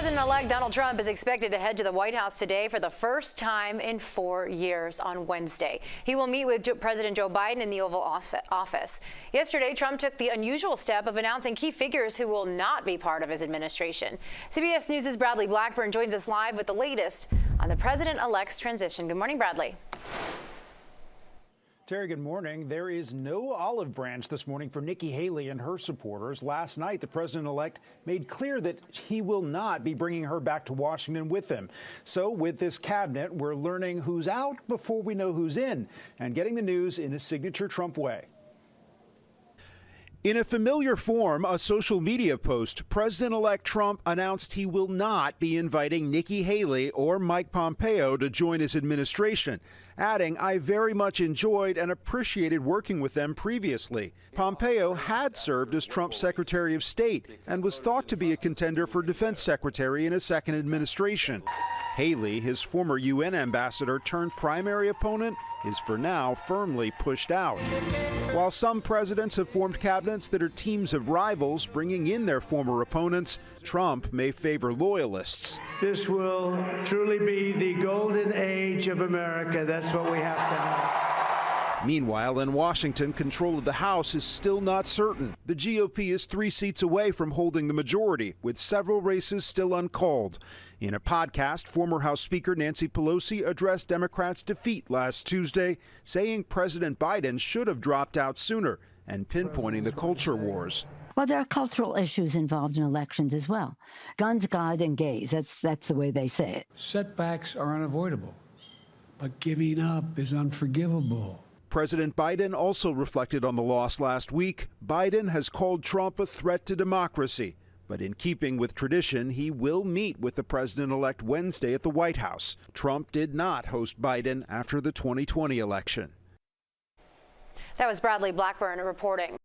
President-elect Donald Trump is expected to head to the White House today for the first time in 4 years on Wednesday. He will meet with President Joe Biden in the Oval Office. Yesterday, Trump took the unusual step of announcing key figures who will not be part of his administration. CBS News' Bradley Blackburn joins us live with the latest on the president-elect's transition. Good morning, Bradley. Terry, good morning. There is no olive branch this morning for Nikki Haley and her supporters. Last night, the president-elect made clear that he will not be bringing her back to Washington with him. So with this cabinet, we're learning who's out before we know who's in and getting the news in a signature Trump way. In a familiar form, a social media post, President-elect Trump announced he will not be inviting Nikki Haley or Mike Pompeo to join his administration, adding, "I very much enjoyed and appreciated working with them previously." Pompeo had served as Trump's Secretary of State and was thought to be a contender for Defense Secretary in a second administration. Haley, his former UN ambassador turned primary opponent, is for now firmly pushed out. While some presidents have formed cabinets that are teams of rivals, bringing in their former opponents, Trump may favor loyalists. This will truly be the golden age of America. That's what we have to have. Meanwhile, in Washington, control of the House is still not certain. The GOP is 3 seats away from holding the majority, with several races still uncalled. In a podcast, former House Speaker Nancy Pelosi addressed Democrats' defeat last Tuesday, saying President Biden should have dropped out sooner and pinpointing the culture wars. Well, there are cultural issues involved in elections as well. Guns, God, and gays. That's the way they say it. Setbacks are unavoidable, but giving up is unforgivable. President Biden also reflected on the loss last week. Biden has called Trump a threat to democracy. But in keeping with tradition, he will meet with the president-elect Wednesday at the White House. Trump did not host Biden after the 2020 election. That was Bradley Blackburn reporting.